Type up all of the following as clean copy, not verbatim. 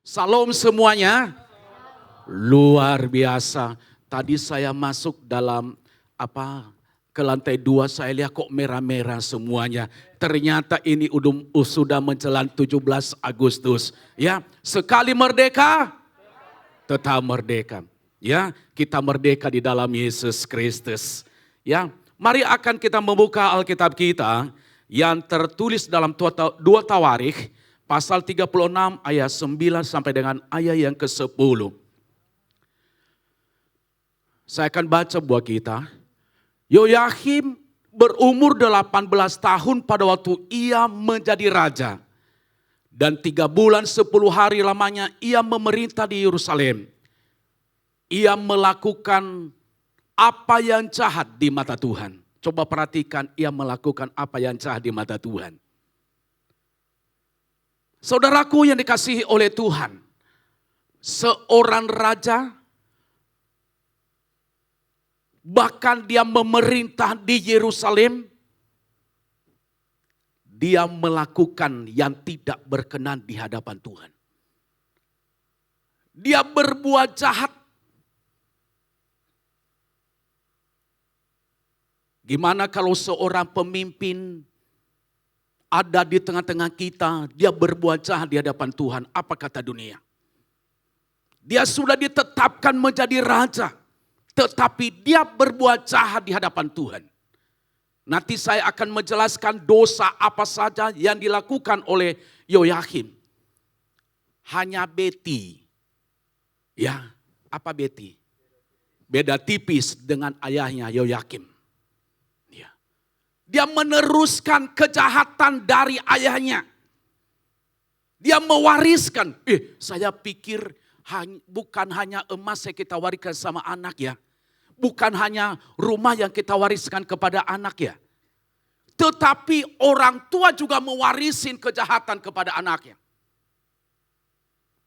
Salam semuanya. Luar biasa. Tadi saya masuk dalam ke lantai 2, saya lihat kok merah-merah semuanya. Ternyata ini sudah menjelang 17 Agustus. Ya, sekali merdeka, tetap merdeka. Ya, kita merdeka di dalam Yesus Kristus. Ya, mari akan kita membuka Alkitab kita yang tertulis dalam 2 Tawarikh pasal 36 ayat 9 sampai dengan ayat yang ke-10. Saya akan baca buat kita. Yoyakim berumur 18 tahun pada waktu ia menjadi raja. Dan 3 bulan 10 hari lamanya ia memerintah di Yerusalem. Ia melakukan apa yang jahat di mata Tuhan. Coba perhatikan, ia melakukan apa yang jahat di mata Tuhan. Saudaraku yang dikasihi oleh Tuhan, seorang raja, bahkan dia memerintah di Yerusalem, dia melakukan yang tidak berkenan di hadapan Tuhan. Dia berbuat jahat. Gimana kalau seorang pemimpin ada di tengah-tengah kita, dia berbuat jahat di hadapan Tuhan, apa kata dunia? Dia sudah ditetapkan menjadi raja, tetapi dia berbuat jahat di hadapan Tuhan. Nanti saya akan menjelaskan dosa apa saja yang dilakukan oleh Yoyakim. Hanya Beti. Ya, apa Beti? Beda tipis dengan ayahnya Yoyakim. Ya. Dia meneruskan kejahatan dari ayahnya. Dia mewariskan. Saya pikir bukan hanya emas yang kita wariskan sama anak ya. Bukan hanya rumah yang kita wariskan kepada anak ya. Tetapi orang tua juga mewarisin kejahatan kepada anaknya.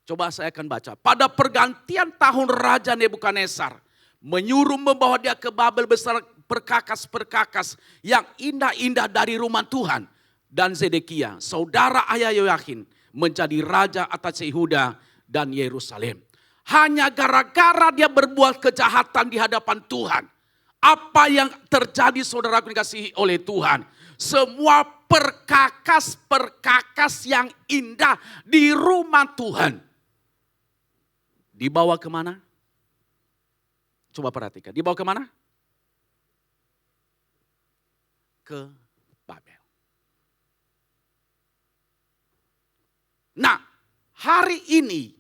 Coba saya akan baca. Pada pergantian tahun Raja Nebukadnezar menyuruh membawa dia ke Babel besar perkakas-perkakas yang indah-indah dari rumah Tuhan. Dan Zedekia, saudara ayah Yoyakim, menjadi raja atas Yehuda dan Yerusalem. Hanya gara-gara dia berbuat kejahatan di hadapan Tuhan. Apa yang terjadi saudaraku dikasihi oleh Tuhan? Semua perkakas-perkakas yang indah di rumah Tuhan dibawa kemana? Coba perhatikan, dibawa kemana? Ke Babel. Nah, hari ini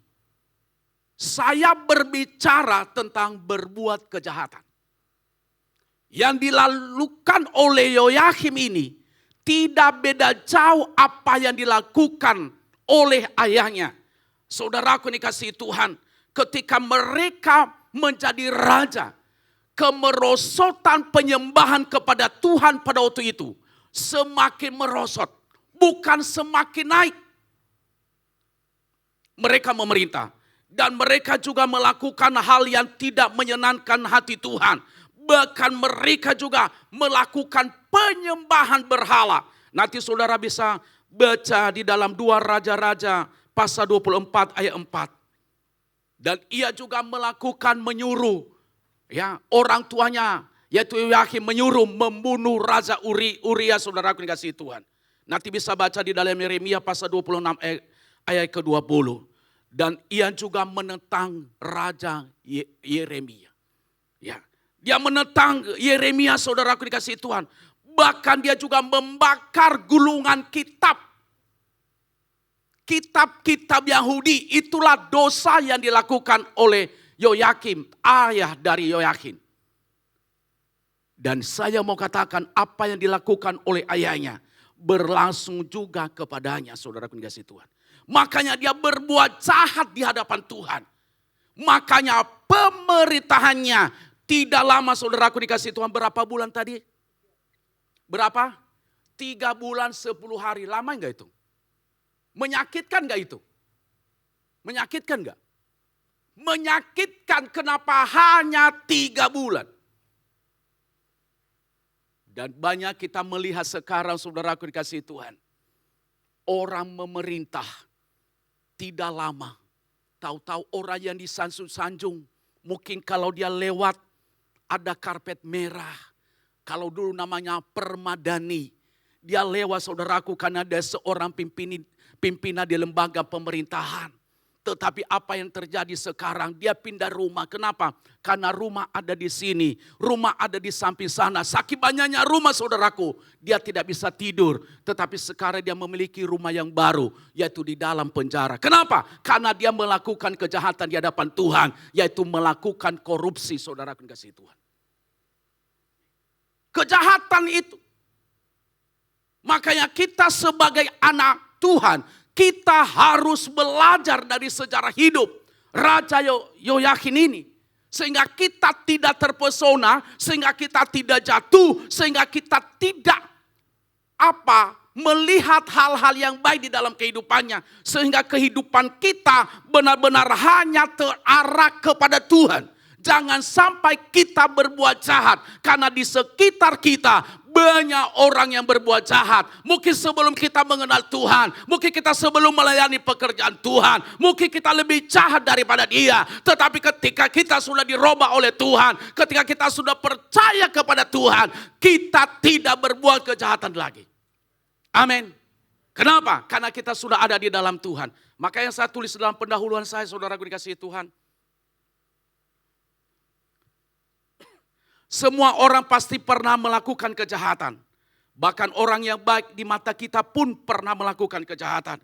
saya berbicara tentang berbuat kejahatan. Yang dilakukan oleh Yoyakim ini tidak beda jauh apa yang dilakukan oleh ayahnya. Saudaraku dikasihi Tuhan, ketika mereka menjadi raja, kemerosotan penyembahan kepada Tuhan pada waktu itu semakin merosot, bukan semakin naik. Mereka memerintah dan mereka juga melakukan hal yang tidak menyenangkan hati Tuhan. Bahkan mereka juga melakukan penyembahan berhala. Nanti saudara bisa baca di dalam 2 Raja-Raja pasal 24 ayat 4. Dan ia juga melakukan menyuruh ya orang tuanya yaitu Yoyakim menyuruh membunuh Raja Uria, saudaraku dikasihi Tuhan. Nanti bisa baca di dalam Yeremia pasal 26 ayat ke-20. Dan ia juga menentang Raja Yeremia. Ya. Dia menentang Yeremia, saudaraku dikasihi Tuhan. Bahkan dia juga membakar gulungan kitab. Kitab-kitab Yahudi, itulah dosa yang dilakukan oleh Yoyakim, ayah dari Yoyakim. Dan saya mau katakan apa yang dilakukan oleh ayahnya berlangsung juga kepadanya, saudaraku dikasihi Tuhan. Makanya dia berbuat jahat di hadapan Tuhan. Makanya pemerintahannya tidak lama, saudaraku dikasihi Tuhan. Berapa bulan tadi? Berapa? 3 bulan 10 hari. Lama enggak itu? Menyakitkan enggak itu? Menyakitkan enggak? Menyakitkan, kenapa hanya 3 bulan? Dan banyak kita melihat sekarang, saudaraku dikasihi Tuhan. Orang memerintah tidak lama. Tahu-tahu orang yang disanjung-sanjung. Mungkin kalau dia lewat ada karpet merah. Kalau dulu namanya permadani. Dia lewat saudaraku karena ada seorang pimpinan di lembaga pemerintahan. Tetapi apa yang terjadi sekarang, dia pindah rumah. Kenapa? Karena rumah ada di sini, rumah ada di samping sana. Saking banyaknya rumah saudaraku, dia tidak bisa tidur. Tetapi sekarang dia memiliki rumah yang baru, yaitu di dalam penjara. Kenapa? Karena dia melakukan kejahatan di hadapan Tuhan, yaitu melakukan korupsi, saudaraku kasih Tuhan. Kejahatan itu. Makanya kita sebagai anak Tuhan, kita harus belajar dari sejarah hidup Raja Yoyakin ini. Sehingga kita tidak terpesona, sehingga kita tidak jatuh, sehingga kita tidak melihat hal-hal yang baik di dalam kehidupannya. Sehingga kehidupan kita benar-benar hanya terarah kepada Tuhan. Jangan sampai kita berbuat jahat, karena di sekitar kita banyak orang yang berbuat jahat. Mungkin sebelum kita mengenal Tuhan, mungkin kita sebelum melayani pekerjaan Tuhan, mungkin kita lebih jahat daripada dia. Tetapi ketika kita sudah dirubah oleh Tuhan, ketika kita sudah percaya kepada Tuhan, kita tidak berbuat kejahatan lagi. Amin. Kenapa? Karena kita sudah ada di dalam Tuhan. Makanya saya tulis dalam pendahuluan saya, saudaraku dikasihi Tuhan. Semua orang pasti pernah melakukan kejahatan. Bahkan orang yang baik di mata kita pun pernah melakukan kejahatan.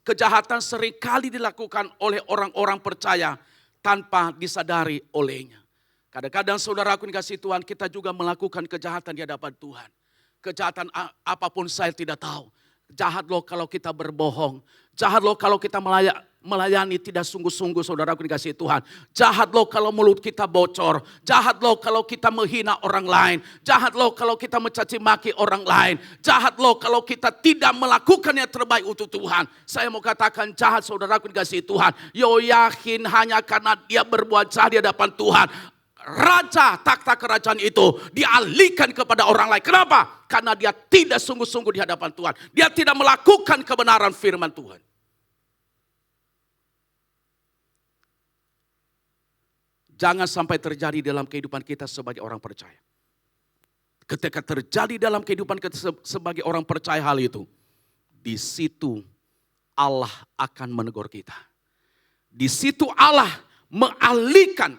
Kejahatan seringkali dilakukan oleh orang-orang percaya tanpa disadari olehnya. Kadang-kadang saudaraku dikasihi Tuhan, kita juga melakukan kejahatan di hadapan Tuhan. Kejahatan apapun saya tidak tahu. Jahat loh kalau kita berbohong. Jahat loh kalau kita melayani tidak sungguh-sungguh, saudaraku dikasihi Tuhan. Jahat loh kalau mulut kita bocor. Jahat loh kalau kita menghina orang lain. Jahat loh kalau kita mencaci maki orang lain. Jahat loh kalau kita tidak melakukan yang terbaik untuk Tuhan. Saya mau katakan jahat, saudaraku dikasihi Tuhan. Yoyakin hanya karena dia berbuat jahat di hadapan Tuhan, raja takhta kerajaan itu dialihkan kepada orang lain. Kenapa? Karena dia tidak sungguh-sungguh di hadapan Tuhan. Dia tidak melakukan kebenaran firman Tuhan. Jangan sampai terjadi dalam kehidupan kita sebagai orang percaya. Ketika terjadi dalam kehidupan kita sebagai orang percaya hal itu, di situ Allah akan menegur kita. Di situ Allah mengalihkan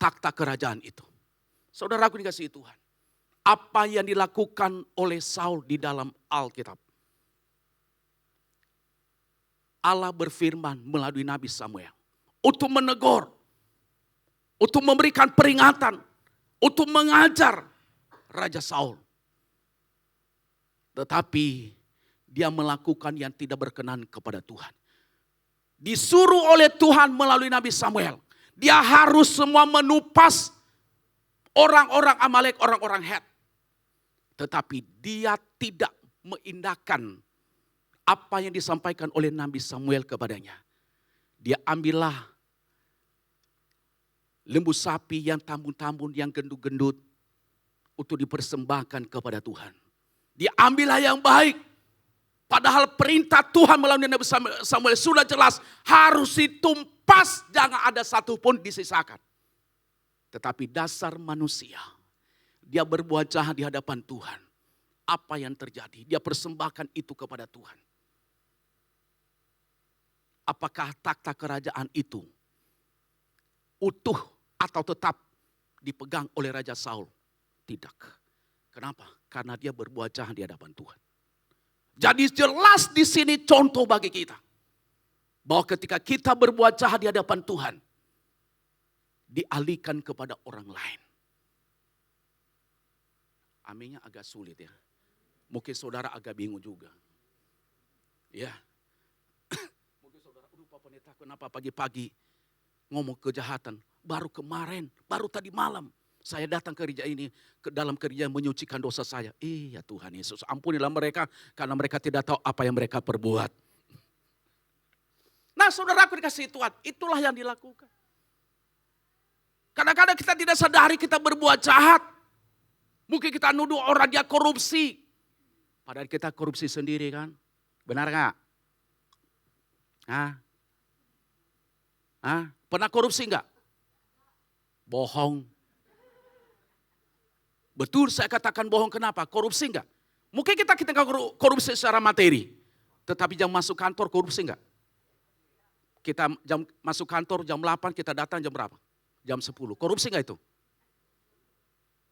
takhta kerajaan itu. Saudaraku dikasihi Tuhan, apa yang dilakukan oleh Saul di dalam Alkitab? Allah berfirman melalui Nabi Samuel untuk menegur, untuk memberikan peringatan, untuk mengajar Raja Saul. Tetapi dia melakukan yang tidak berkenan kepada Tuhan. Disuruh oleh Tuhan melalui Nabi Samuel. Dia harus semua menupas orang-orang Amalek, orang-orang Het. Tetapi dia tidak mengindahkan apa yang disampaikan oleh Nabi Samuel kepadanya. Dia ambillah lembu sapi yang tambun-tambun, yang gendut-gendut untuk dipersembahkan kepada Tuhan. Dia ambillah yang baik. Padahal perintah Tuhan melalui Nabi Samuel sudah jelas, harus ditumpas, jangan ada satupun disisakan. Tetapi dasar manusia, dia berbuat jahat di hadapan Tuhan. Apa yang terjadi? Dia persembahkan itu kepada Tuhan. Apakah takhta kerajaan itu utuh atau tetap dipegang oleh Raja Saul? Tidak. Kenapa? Karena dia berbuat jahat di hadapan Tuhan. Jadi jelas di sini contoh bagi kita. Bahwa ketika kita berbuat jahat di hadapan Tuhan, dialihkan kepada orang lain. Aminnya agak sulit ya. Mungkin saudara agak bingung juga. Ya. Mungkin saudara, Pak Pendeta, kenapa pagi-pagi ngomong kejahatan? Baru kemarin, baru tadi malam saya datang ke gereja ini, ke dalam gereja menyucikan dosa saya. Ya Tuhan Yesus, ampunilah mereka karena mereka tidak tahu apa yang mereka perbuat. Nah, saudaraku dikasihi Tuhan, itulah yang dilakukan. Kadang-kadang kita tidak sadari kita berbuat jahat. Mungkin kita nuduh orang dia korupsi. Padahal kita korupsi sendiri kan. Benar gak? Hah? Hah? Pernah korupsi enggak? Bohong. Betul saya katakan bohong, kenapa? Korupsi enggak? Mungkin kita korupsi secara materi. Tetapi jam masuk kantor korupsi enggak? Kita jam masuk kantor jam 8, kita datang jam berapa? Jam 10. Korupsi enggak itu?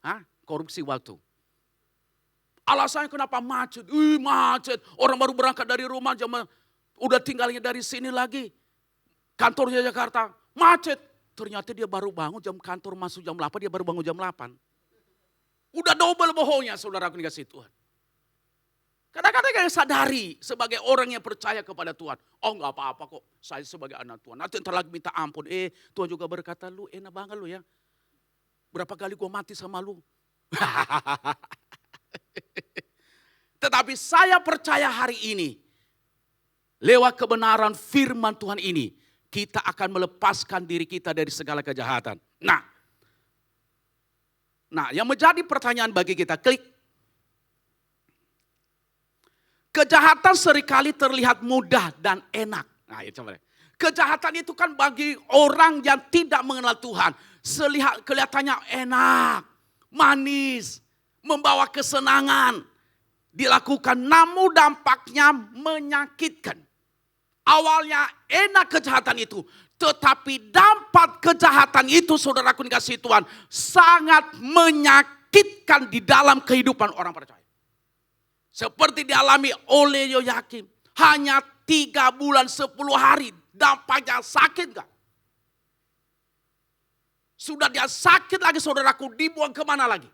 Hah? Korupsi waktu. Alasannya kenapa macet? Macet. Orang baru berangkat dari rumah, udah tinggalnya dari sini lagi. Kantornya Jakarta, macet. Ternyata dia baru bangun jam kantor masuk jam 8, dia baru bangun jam 8. Udah double bohongnya saudaraku dikasih Tuhan. Kadang-kadang yang sadari sebagai orang yang percaya kepada Tuhan. Oh enggak apa-apa kok, saya sebagai anak Tuhan. Nanti ntar lagi minta ampun. Tuhan juga berkata, lu enak banget lu ya. Berapa kali gua mati sama lu. Tetapi saya percaya hari ini, lewat kebenaran firman Tuhan ini, kita akan melepaskan diri kita dari segala kejahatan. Nah, yang menjadi pertanyaan bagi kita, klik. Kejahatan seringkali terlihat mudah dan enak. Nah, itu coba. Kejahatan itu kan bagi orang yang tidak mengenal Tuhan, kelihatannya enak, manis, membawa kesenangan, dilakukan, namun dampaknya menyakitkan. Awalnya enak kejahatan itu, tetapi dampak kejahatan itu saudaraku dikasih Tuhan sangat menyakitkan di dalam kehidupan orang percaya. Seperti dialami oleh Yoyakim, hanya 3 bulan 10 hari, dampaknya sakit gak? Sudah dia sakit lagi saudaraku, dibuang kemana lagi?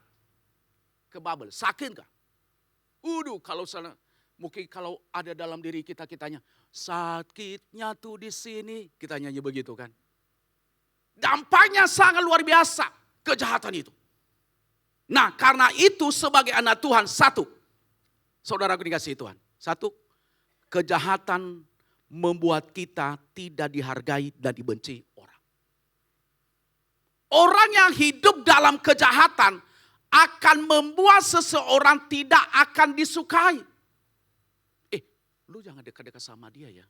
Ke Babel, sakit gak? Kalau salah. Mungkin kalau ada dalam diri kita, kitanya sakitnya tuh di sini. Kita nyanyi begitu kan. Dampaknya sangat luar biasa kejahatan itu. Nah karena itu sebagai anak Tuhan, satu. Saudaraku dikasih Tuhan. Satu, kejahatan membuat kita tidak dihargai dan dibenci orang. Orang yang hidup dalam kejahatan akan membuat seseorang tidak akan disukai. Lu jangan dekat-dekat sama dia ya.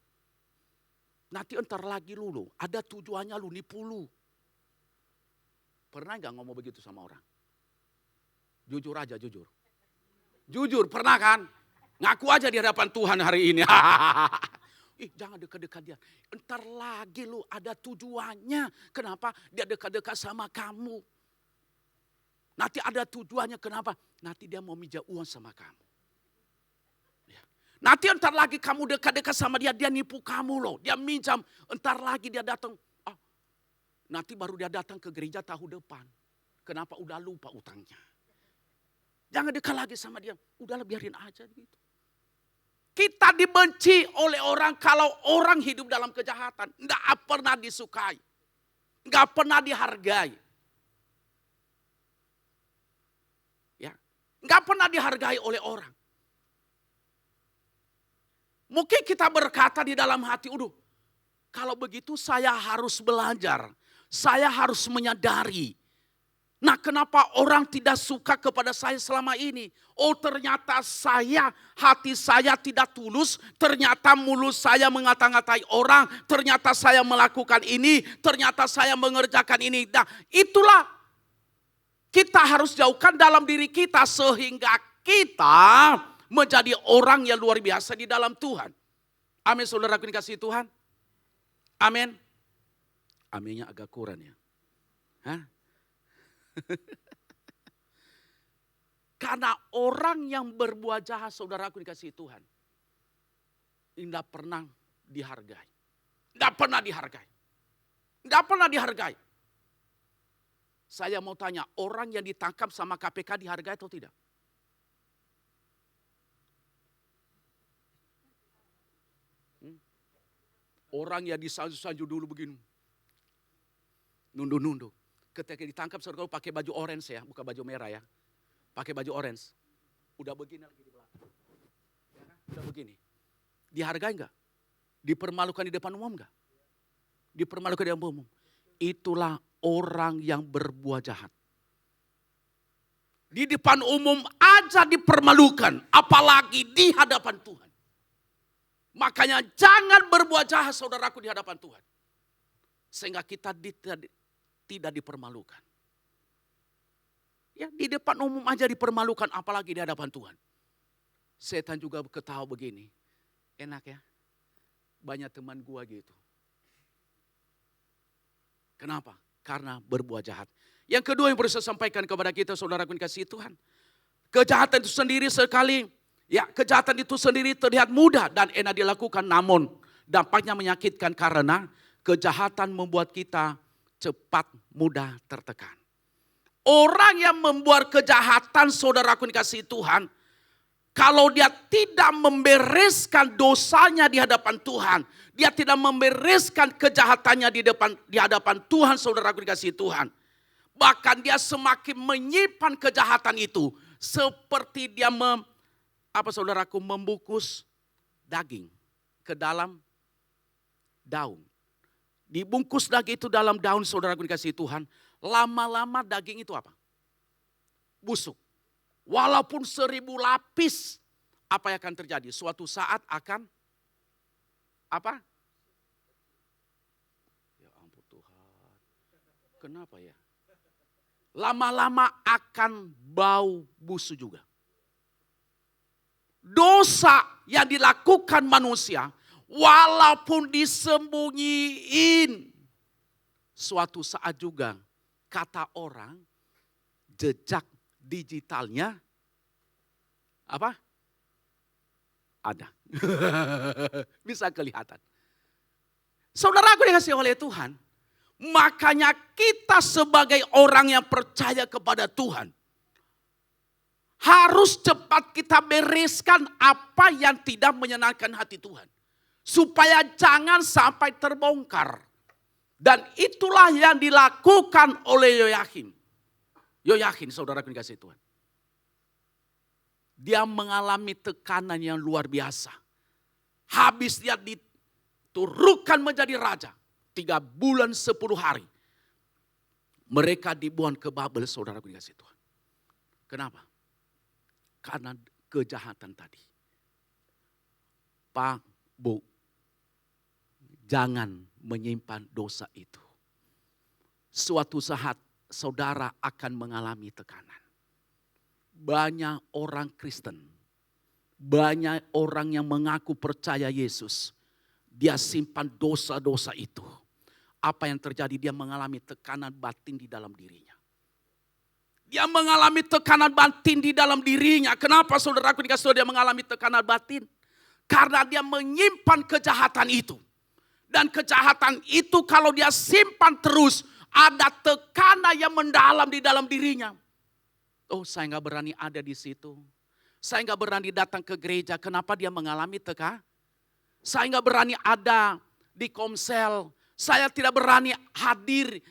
Nanti entar lagi lu ada tujuannya lu nipu lu. Pernah gak ngomong begitu sama orang? Jujur aja, jujur. Jujur, pernah kan? Ngaku aja di hadapan Tuhan hari ini. Jangan dekat-dekat dia. Entar lagi lu ada tujuannya. Kenapa dia dekat-dekat sama kamu? Nanti ada tujuannya, kenapa? Nanti dia mau minjam uang sama kamu. Nanti entar lagi kamu dekat-dekat sama dia, dia nipu kamu loh. Dia minjam, entar lagi dia datang. Nanti baru dia datang ke gereja tahun depan. Kenapa? Udah lupa utangnya. Jangan dekat lagi sama dia. Udahlah biarin aja gitu. Kita dibenci oleh orang kalau orang hidup dalam kejahatan. Nggak pernah disukai. Nggak pernah dihargai. Ya, nggak pernah dihargai oleh orang. Mungkin kita berkata di dalam hati, kalau begitu saya harus belajar. Saya harus menyadari. Nah kenapa orang tidak suka kepada saya selama ini? Ternyata hati saya tidak tulus. Ternyata mulut saya mengata-ngatai orang. Ternyata saya melakukan ini. Ternyata saya mengerjakan ini. Nah itulah kita harus jauhkan dalam diri kita. Sehingga kita menjadi orang yang luar biasa di dalam Tuhan. Amin, saudaraku dikasihi Tuhan. Amin. Aminnya agak kurang ya. Hah? Karena orang yang berbuat jahat, saudaraku dikasihi Tuhan, tidak pernah dihargai. Tidak pernah dihargai. Tidak pernah dihargai. Saya mau tanya, orang yang ditangkap sama KPK dihargai atau tidak? Orang yang disanjung-sanjung dulu begini. Nunduk-nunduk. Ketika ditangkap saudara pakai baju orange ya, bukan baju merah ya. Pakai baju orange. Udah begini lagi di belakang. Ya kan? Udah begini. Dihargai enggak? Dipermalukan di depan umum enggak? Dipermalukan di depan umum. Itulah orang yang berbuat jahat. Di depan umum aja dipermalukan, apalagi di hadapan Tuhan. Makanya jangan berbuat jahat saudaraku di hadapan Tuhan. Sehingga kita tidak dipermalukan. Ya, di depan umum aja dipermalukan, apalagi di hadapan Tuhan. Setan juga ketawa begini. Enak ya, banyak teman gua gitu. Kenapa? Karena berbuat jahat. Yang kedua yang perlu saya sampaikan kepada kita saudaraku yang kasih Tuhan. Kejahatan itu sendiri sekali, ya kejahatan itu sendiri terlihat mudah dan enak dilakukan. Namun dampaknya menyakitkan karena kejahatan membuat kita cepat mudah tertekan. Orang yang membuat kejahatan saudaraku yang kasih Tuhan, kalau dia tidak membereskan dosanya di hadapan Tuhan, dia tidak membereskan kejahatannya di hadapan Tuhan, saudaraku dikasihi Tuhan. Bahkan dia semakin menyimpan kejahatan itu, seperti dia saudaraku membungkus daging ke dalam daun. Dibungkus daging itu dalam daun, saudaraku dikasihi Tuhan. Lama-lama daging itu apa? Busuk. Walaupun 1000 lapis, apa yang akan terjadi? Suatu saat akan apa? Ya ampun Tuhan. Kenapa ya? Lama-lama akan bau busuk juga. Dosa yang dilakukan manusia, walaupun disembunyiin, suatu saat juga kata orang jejak digitalnya apa? Ada. Bisa kelihatan. Saudaraku dikasihi oleh Tuhan, makanya kita sebagai orang yang percaya kepada Tuhan harus cepat kita bereskan apa yang tidak menyenangkan hati Tuhan, supaya jangan sampai terbongkar. Dan itulah yang dilakukan oleh Yoyakim. Yoyakim, saudaraku dikasihi Tuhan. Dia mengalami tekanan yang luar biasa. Habis dia diturunkan menjadi raja. 3 bulan 10 hari. Mereka dibuang ke Babel, saudaraku dikasihi Tuhan. Kenapa? Karena kejahatan tadi. Pak, Bu, jangan menyimpan dosa itu. Suatu saat saudara akan mengalami tekanan. Banyak orang Kristen, banyak orang yang mengaku percaya Yesus, dia simpan dosa-dosa itu. Apa yang terjadi? Dia mengalami tekanan batin di dalam dirinya. Dia mengalami tekanan batin di dalam dirinya. Kenapa saudaraku dikasih tahu dia mengalami tekanan batin? Karena dia menyimpan kejahatan itu. Dan kejahatan itu kalau dia simpan terus, ada tekanan yang mendalam di dalam dirinya. Oh, saya nggak berani ada di situ. Saya nggak berani datang ke gereja. Kenapa dia mengalami tekanan? Saya nggak berani ada di komsel. Saya tidak berani hadir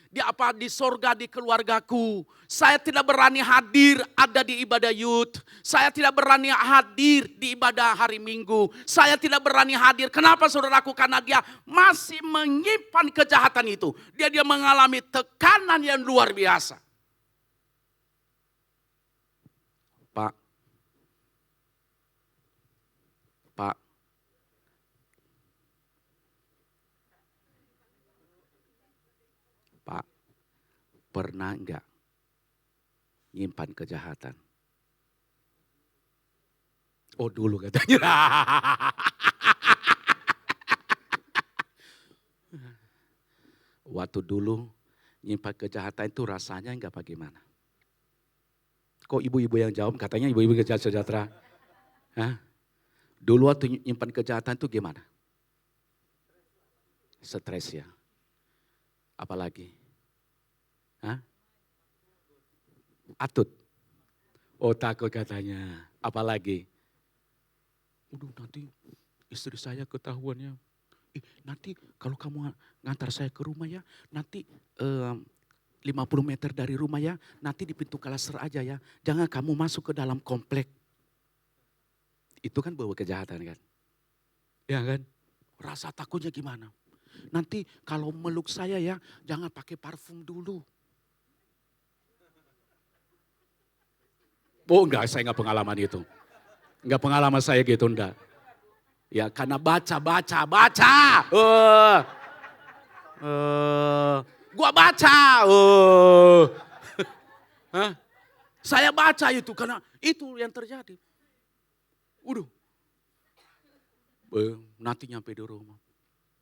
di sorga di keluargaku. Saya tidak berani hadir ada di ibadah youth. Saya tidak berani hadir di ibadah hari Minggu. Saya tidak berani hadir. Kenapa saudaraku? Karena dia masih menyimpan kejahatan itu. Dia mengalami tekanan yang luar biasa. Pak. Pernah enggak nyimpan kejahatan? Oh dulu katanya. Waktu dulu nyimpan kejahatan itu rasanya enggak bagaimana? Kok ibu-ibu yang jawab? Katanya ibu-ibu kejahatan sejahtera. Hah? Dulu waktu nyimpan kejahatan itu gimana? Stres ya. Apalagi? Hah? Atut. Oh takut katanya. Apalagi? Waduh nanti istri saya ketahuannya. Nanti kalau kamu ngantar saya ke rumah ya. Nanti 50 meter dari rumah ya. Nanti di pintu kalaser aja ya. Jangan kamu masuk ke dalam komplek. Itu kan bawa kejahatan kan. Ya kan? Rasa takutnya gimana? Nanti kalau meluk saya ya. Jangan pakai parfum dulu. Oh enggak, saya enggak pengalaman itu. Enggak pengalaman saya gitu, enggak. Ya karena baca. Gua baca. Hah? Saya baca itu karena itu yang terjadi. Udah. Nanti nyampe di rumah.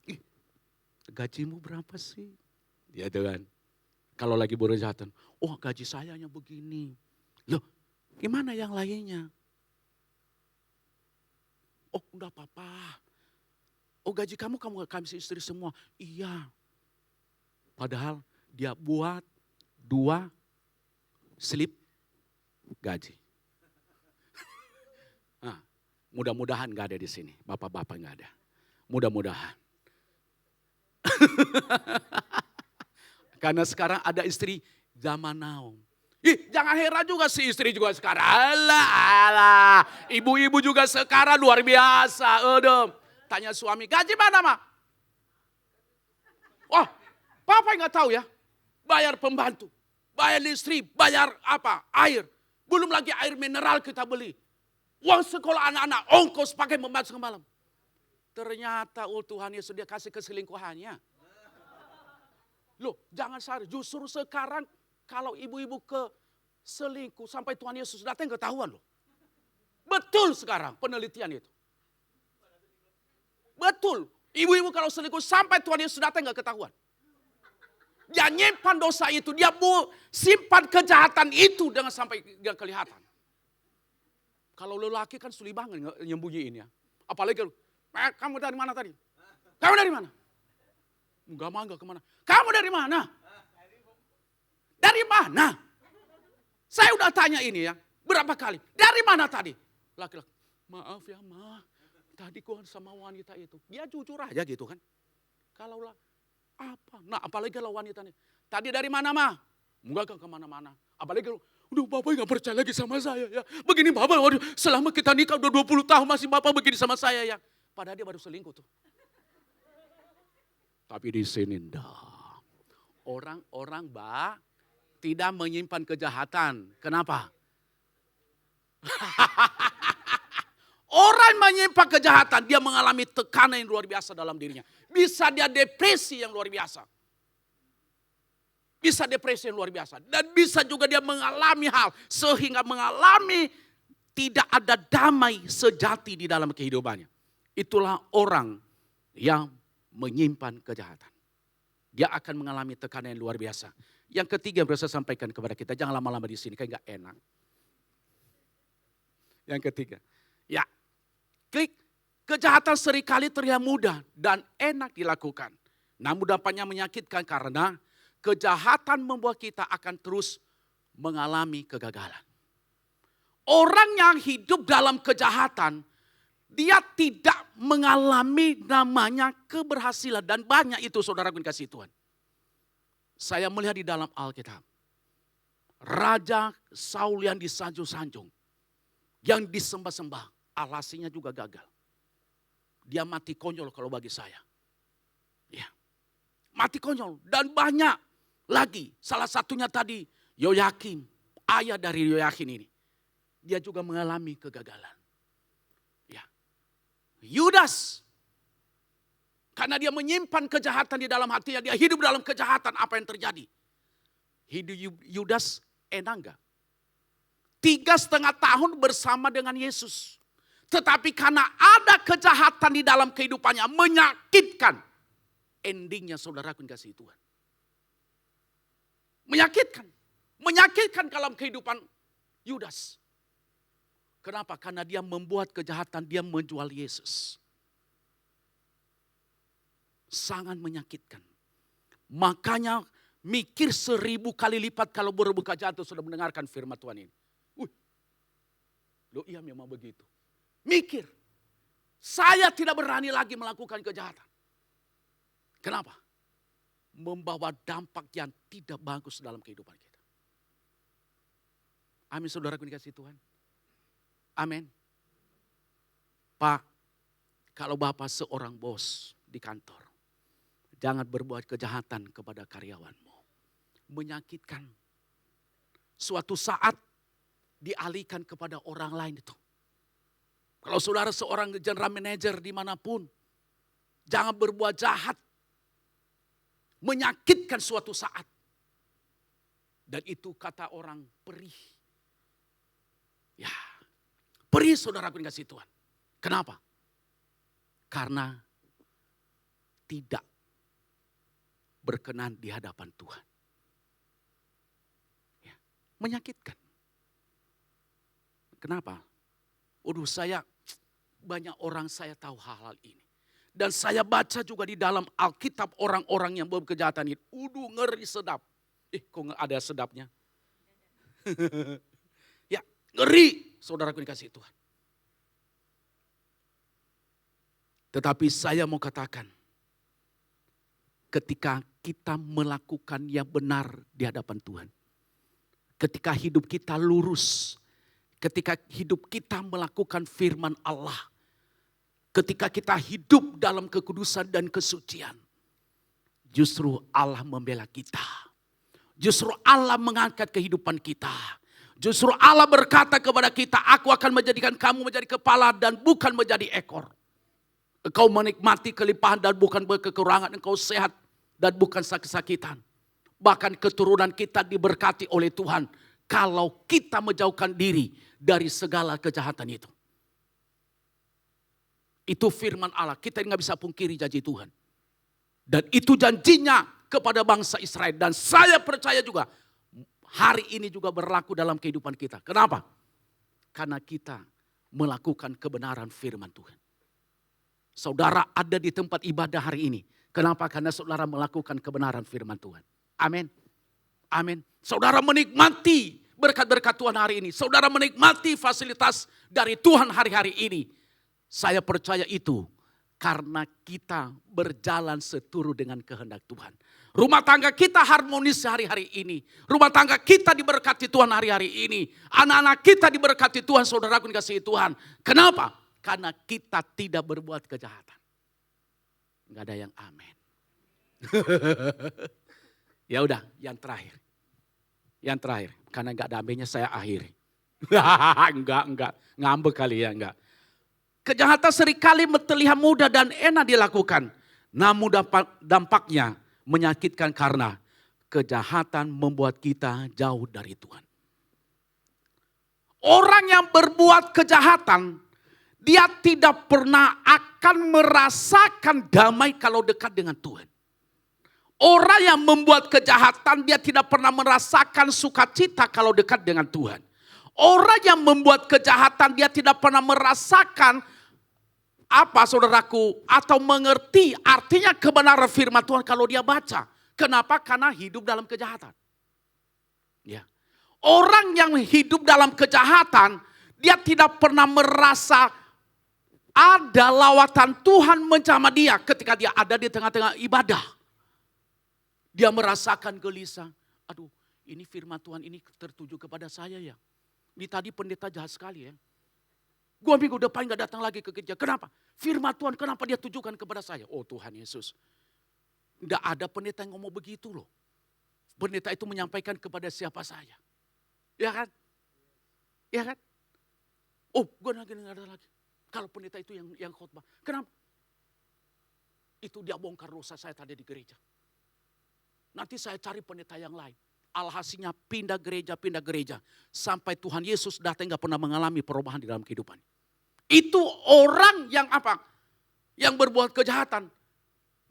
Ih, gajimu berapa sih? Ya kan. Kalau lagi berjahatan, oh gaji saya hanya begini. Loh, gimana yang lainnya? Oh udah apa-apa. Oh gaji kamu kasih istri semua. Iya. Padahal dia buat 2 slip gaji. Nah, mudah-mudahan gak ada di sini. Bapak-bapak gak ada. Mudah-mudahan. Karena sekarang ada istri zaman now. Jangan heran juga si istri juga sekarang. Alah. Ibu-ibu juga sekarang luar biasa. Tanya suami, gaji mana mah? Wah, papa nggak tahu ya. Bayar pembantu, bayar listrik, bayar apa? Air. Belum lagi air mineral kita beli. Uang sekolah anak-anak, ongkos pakai membantu semalam. Ternyata Tuhan Yesus dia kasih keselingkuhannya. Loh, jangan salah. Justru sekarang kalau ibu-ibu ke selingkuh sampai Tuhan Yesus datang ketahuan loh. Betul sekarang penelitian itu. Betul. Ibu-ibu kalau selingkuh sampai Tuhan Yesus datang gak ketahuan. Dia nyimpan dosa itu. Dia simpan kejahatan itu dengan sampai gak kelihatan. Kalau lelaki kan sulit banget nyembunyiin ya. Apalagi kamu dari mana tadi? Kamu dari mana? Enggak kemana. Kamu dari mana? Dari mana? Saya udah tanya ini ya. Berapa kali? Dari mana tadi? Laki-laki. Maaf ya ma. Tadi gua sama wanita itu. Dia jujur aja gitu kan. Kalau lah apa? Nah apalagi kalau wanita nih. Tadi dari mana ma? Enggak kemana-mana. Apalagi kalau udah bapak gak percaya lagi sama saya ya. Begini bapak, waduh, selama kita nikah udah 20 tahun masih bapak begini sama saya ya. Padahal dia baru selingkuh tuh. Tapi di sini enggak. Orang-orang tidak menyimpan kejahatan. Kenapa? Orang menyimpan kejahatan, dia mengalami tekanan yang luar biasa dalam dirinya. Bisa dia depresi yang luar biasa. Bisa depresi yang luar biasa. Dan bisa juga dia mengalami hal sehingga mengalami tidak ada damai sejati di dalam kehidupannya. Itulah orang yang menyimpan kejahatan. Dia akan mengalami tekanan yang luar biasa. Yang ketiga yang saya sampaikan kepada kita, jangan lama-lama di sini, kayak gak enak. Yang ketiga, ya, kejahatan seringkali terlihat mudah dan enak dilakukan. Namun dampaknya menyakitkan karena kejahatan membuat kita akan terus mengalami kegagalan. Orang yang hidup dalam kejahatan, dia tidak mengalami namanya keberhasilan. Dan banyak itu saudara kasih Tuhan. Saya melihat di dalam Alkitab. Raja Saul yang disanjung-sanjung. Yang disembah-sembah. Alasinya juga gagal. Dia mati konyol kalau bagi saya. Ya, mati konyol. Dan banyak lagi. Salah satunya tadi Yoyakim. Ayah dari Yoyakim ini. Dia juga mengalami kegagalan. Yudas, karena dia menyimpan kejahatan di dalam hatinya, dia hidup dalam kejahatan, apa yang terjadi? Hidup Yudas enak enggak? 3,5 tahun bersama dengan Yesus. Tetapi karena ada kejahatan di dalam kehidupannya, menyakitkan. Endingnya saudaraku kasih Tuhan. Menyakitkan dalam kehidupan Yudas. Kenapa? Karena dia membuat kejahatan, dia menjual Yesus. Sangat menyakitkan. Makanya mikir 1000 kali lipat kalau berbuka jatuh sudah mendengarkan firman Tuhan ini. Loh iya memang begitu. Mikir. Saya tidak berani lagi melakukan kejahatan. Kenapa? Membawa dampak yang tidak bagus dalam kehidupan kita. Amin saudaraku dikasih Tuhan. Amin. Pak, kalau Bapak seorang bos di kantor, jangan berbuat kejahatan kepada karyawanmu. Menyakitkan. Suatu saat dialihkan kepada orang lain itu. Kalau saudara seorang general manager dimanapun, jangan berbuat jahat, menyakitkan suatu saat. Dan itu kata orang perih. Ya, perih saudaraku yang kasih Tuhan. Kenapa? Karena tidak berkenan di hadapan Tuhan. Ya, menyakitkan. Kenapa? Waduh, banyak orang saya tahu hal-hal ini. Dan saya baca juga di dalam Alkitab orang-orang yang berbuat kejahatan itu. Ngeri sedap. Kok nggak ada sedapnya? Ya, ngeri saudaraku dikasih Tuhan. Tetapi saya mau katakan, ketika kita melakukan yang benar di hadapan Tuhan. Ketika hidup kita lurus. Ketika hidup kita melakukan firman Allah. Ketika kita hidup dalam kekudusan dan kesucian. Justru Allah membela kita. Justru Allah mengangkat kehidupan kita. Justru Allah berkata kepada kita, aku akan menjadikan kamu menjadi kepala dan bukan menjadi ekor. Engkau menikmati kelimpahan dan bukan berkekurangan. Engkau sehat dan bukan sakit-sakitan. Bahkan keturunan kita diberkati oleh Tuhan. Kalau kita menjauhkan diri dari segala kejahatan itu. Itu firman Allah. Kita nggak bisa pungkiri janji Tuhan. Dan itu janjinya kepada bangsa Israel. Dan saya percaya juga hari ini juga berlaku dalam kehidupan kita. Kenapa? Karena kita melakukan kebenaran firman Tuhan. Saudara ada di tempat ibadah hari ini. Kenapa? Karena saudara melakukan kebenaran firman Tuhan. Amin. Amin. Saudara menikmati berkat-berkat Tuhan hari ini. Saudara menikmati fasilitas dari Tuhan hari-hari ini. Saya percaya itu karena kita berjalan seturut dengan kehendak Tuhan. Rumah tangga kita harmonis hari-hari ini. Rumah tangga kita diberkati Tuhan hari-hari ini. Anak-anak kita diberkati Tuhan, saudaraku dikasihi Tuhan. Kenapa? Karena kita tidak berbuat kejahatan. Enggak ada yang amin. Ya udah, yang terakhir. Yang terakhir, karena enggak ada aminnya saya akhiri. Enggak, ngambek kali ya, enggak. Kejahatan seringkali terlihat mudah dan enak dilakukan. Namun dampaknya menyakitkan karena kejahatan membuat kita jauh dari Tuhan. Orang yang berbuat kejahatan, dia tidak pernah akan merasakan damai kalau dekat dengan Tuhan. Orang yang membuat kejahatan, dia tidak pernah merasakan sukacita kalau dekat dengan Tuhan. Orang yang membuat kejahatan, dia tidak pernah merasakan saudaraku, atau mengerti artinya kebenaran firman Tuhan kalau dia baca. Kenapa? Karena hidup dalam kejahatan. Ya. Orang yang hidup dalam kejahatan, dia tidak pernah merasa ada lawatan Tuhan menjamah dia ketika dia ada di tengah-tengah ibadah. Dia merasakan gelisah. Aduh, ini firman Tuhan ini tertuju kepada saya ya. Ini tadi pendeta jahat sekali ya. Gua minggu depan gak datang lagi ke gereja. Kenapa? Firman Tuhan kenapa dia tujukan kepada saya? Oh Tuhan Yesus. Gak ada pendeta yang ngomong begitu loh. Pendeta itu menyampaikan kepada siapa saya. Ya kan? Ya kan? Oh gue lagi gak ada lagi. Kalau pendeta itu yang khotbah. Kenapa? Itu dia bongkar dosa saya tadi di gereja. Nanti saya cari pendeta yang lain. Alhasilnya pindah gereja. Sampai Tuhan Yesus datang gak pernah mengalami perubahan di dalam kehidupan. Itu orang yang yang berbuat kejahatan.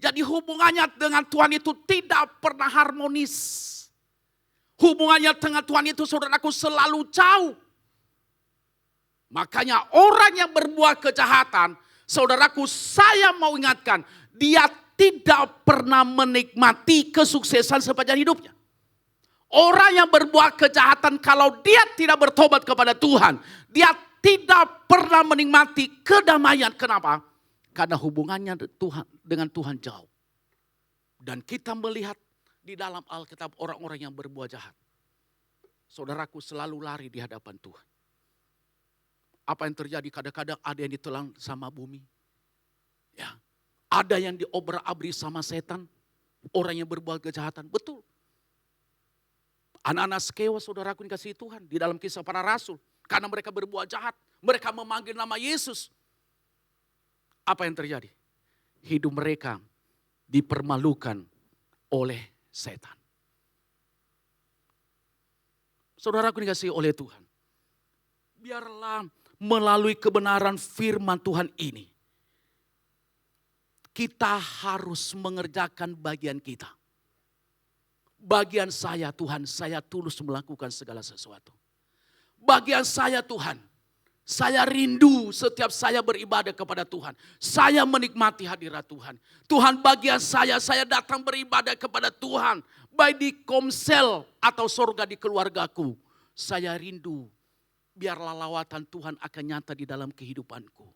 Jadi hubungannya dengan Tuhan itu tidak pernah harmonis. Hubungannya dengan Tuhan itu saudaraku selalu jauh. Makanya orang yang berbuat kejahatan, saudaraku saya mau ingatkan, dia tidak pernah menikmati kesuksesan sepanjang hidupnya. Orang yang berbuat kejahatan kalau dia tidak bertobat kepada Tuhan, dia tidak pernah menikmati kedamaian. Kenapa? Karena hubungannya dengan Tuhan jauh. Dan kita melihat di dalam Alkitab orang-orang yang berbuat jahat. Saudaraku selalu lari di hadapan Tuhan. Apa yang terjadi? Kadang-kadang ada yang ditelan sama bumi. Ya, ada yang diobrak-abrik sama setan. Orang yang berbuat kejahatan. Betul. Anak-anak Skewa saudaraku dikasihi Tuhan. Di dalam Kisah Para Rasul. Karena mereka berbuat jahat. Mereka memanggil nama Yesus. Apa yang terjadi? Hidup mereka dipermalukan oleh setan. Saudaraku dikasihi oleh Tuhan. Biarlah melalui kebenaran firman Tuhan ini, kita harus mengerjakan bagian kita. Bagian saya Tuhan, saya tulus melakukan segala sesuatu. Bagian saya Tuhan, saya rindu setiap saya beribadah kepada Tuhan. Saya menikmati hadirat Tuhan. Tuhan bagian saya datang beribadah kepada Tuhan. Baik di komsel atau surga di keluargaku. Saya rindu, biarlah lawatan Tuhan akan nyata di dalam kehidupanku.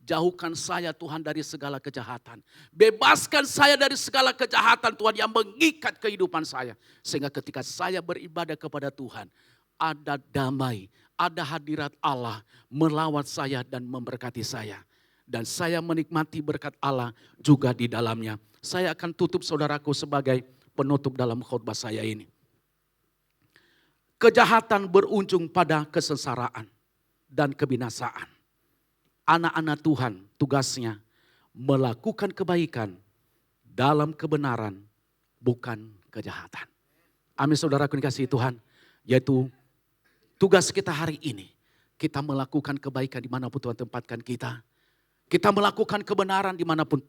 Jauhkan saya Tuhan dari segala kejahatan. Bebaskan saya dari segala kejahatan Tuhan yang mengikat kehidupan saya. Sehingga ketika saya beribadah kepada Tuhan, ada damai, ada hadirat Allah melawat saya dan memberkati saya. Dan saya menikmati berkat Allah juga di dalamnya. Saya akan tutup saudaraku sebagai penutup dalam khotbah saya ini. Kejahatan berujung pada kesengsaraan dan kebinasaan. Anak-anak Tuhan tugasnya melakukan kebaikan dalam kebenaran, bukan kejahatan. Amin saudaraku dikasihi Tuhan. Yaitu tugas kita hari ini. Kita melakukan kebaikan dimanapun Tuhan tempatkan kita. Kita melakukan kebenaran dimanapun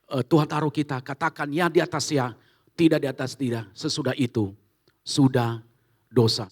Tuhan taruh kita. Katakan ya di atas ya, tidak di atas tidak. Sesudah itu sudah dosa.